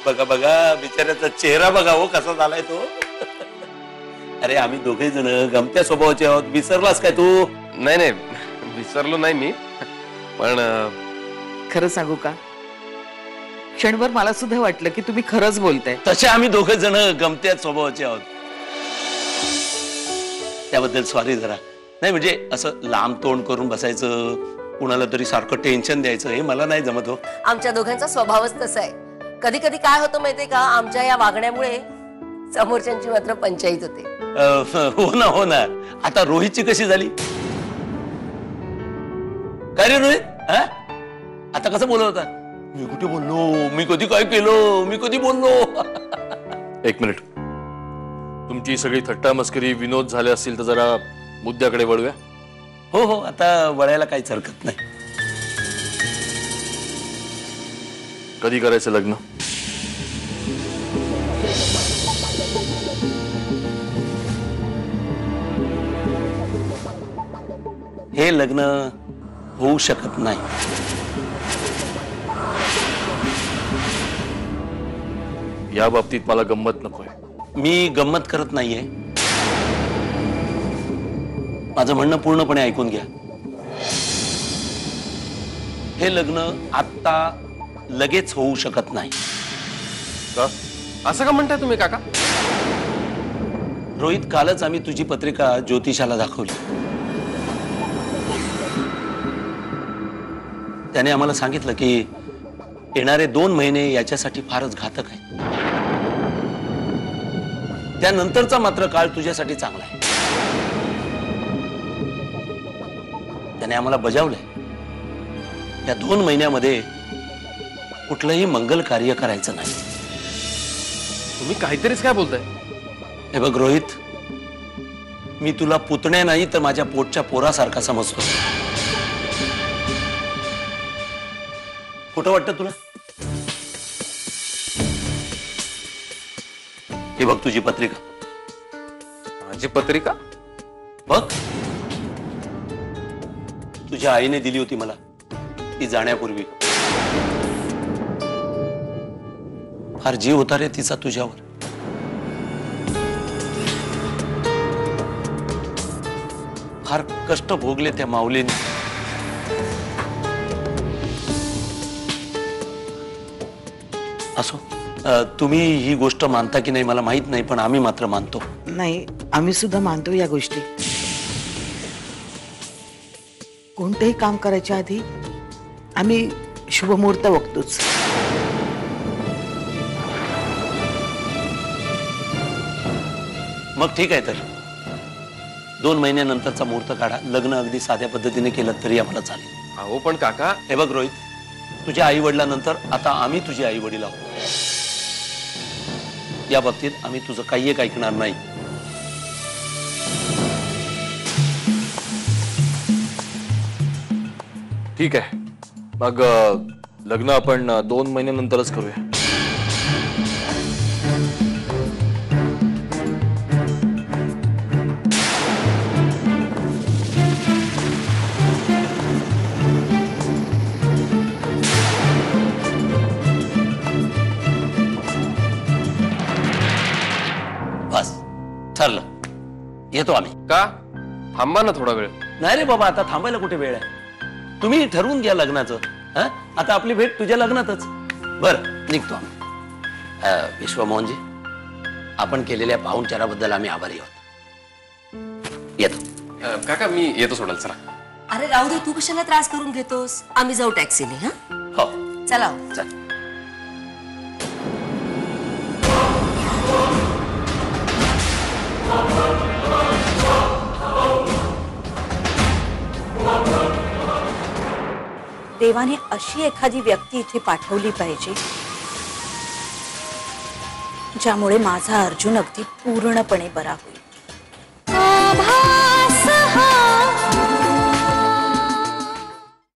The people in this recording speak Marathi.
बघा बघा बिचाऱ्याचा चेहरा बघा हो कसा झालाय तो. अरे आम्ही दोघे जण गमत्या स्वभावाचे आहोत, विसरलास काय तू? नाही नाही विसरलो नाही मी, पण खरं सांगू का, क्षणभर मला सुद्धा वाटलं की तुम्ही खरंच बोलताय. तसे आम्ही दोघे जण गमत्या स्वभावाचे आहोत. त्याबद्दल सॉरी जरा. नाही म्हणजे असं लांब तोंड करून बसायचं, कुणाला तरी सारखं टेन्शन द्यायचं हे मला नाही जमत हो. आमच्या दोघांचा स्वभावच तसा आहे. कधी कधी काय होतं माहितीये का, आमच्या या वागण्यामुळे समोरच्यांची मात्र पंचायत होते. हो ना हो ना. आता रोहितची कशी झाली? काय रे रोहित, हा? आता कसं बोलत होता? मी कुठे बोललो, मी कधी काय केलं, मी कधी बोललो? एक मिनिट, तुमची सगळी थट्टा मस्करी विनोद झाले असतील तर जरा मुद्द्याकडे वळूया. हो हो, आता वळायला काहीच हरकत नाही. कधी करायचं लग्न? हे लग्न होऊ शकत नाही. या बाबतीत मला गंमत नकोय. मी गंमत करत नाहीये, माझं म्हणणं पूर्णपणे ऐकून घ्या. हे लग्न आता लगेच होऊ शकत नाही. का असं का म्हणताय तुम्ही काका? रोहित, कालच आम्ही तुझी पत्रिका ज्योतिषाला दाखवली. त्याने आम्हाला सांगितलं की येणारे 2 महिने याच्यासाठी फारच घातक आहे. त्यानंतरचा मात्र काळ तुझ्यासाठी चांगला आहे. त्याने आम्हाला बजावलंय या 2 महिन्यामध्ये कुठलंही मंगल कार्य करायचं नाही. तुम्ही काहीतरीच काय बोलताय? हे बघ रोहित, मी तुला पुतण्या नाही तर माझ्या पोटच्या पोरासारखा समजतो. खोटं वाटतं तुला? हे बघ तुझी पत्रिका. माझी पत्रिका? बघ, तुझ्या आईने दिली होती मला ती जाण्यापूर्वी. फार जीव होता रे तिचा तुझ्यावर. फार कष्ट भोगले त्या माऊलीने. असो, तुम्ही ही गोष्ट मानता की नाही मला माहित नाही, पण आम्ही मात्र मानतो. नाही, आम्ही सुद्धा मानतो या गोष्टी. कोणतेही काम करायच्या आधी आम्ही शुभमुहूर्त बघतोच. मग ठीक आहे, तर 2 महिन्यानंतरचा मुहूर्त काढा. लग्न अगदी साध्या पद्धतीने केलं तरी आम्हाला चालेल. अहो पण काका, हे बघ रोहित, तुझ्या आई वडिलांनंतर आता आम्ही तुझी आई वडील आहोत. या बाबतीत आम्ही तुझं काही एक ऐकणार नाही. ठीक आहे, मग लग्न आपण 2 महिन्यानंतरच करूया. बस ठरलं, येतो आम्ही. का थांबा ना थोडा वेळ. नाही रे बाबा, आता थांबायला कुठे वेळ आहे? तुम्ही ठरवून घ्या लग्नाचं. आता आपली भेट तुझ्या लग्नातच. बरं, निघतो आम्ही. विश्वमोहनजी, आपण केलेल्या पाहुणचाराबद्दल आम्ही आभारी आहोत. येतो. काका मी येतो सोडायला. चला. अरे राहू दे, तू कशाला त्रास करून घेतोस? आम्ही जाऊ टॅक्सीने. हा, हो चला. चल. देवाने अशी एखादी व्यक्ती इथे पाठवली पाहिजे ज्यामुळे माझा अर्जुन अगदी पूर्णपणे बरा होईल.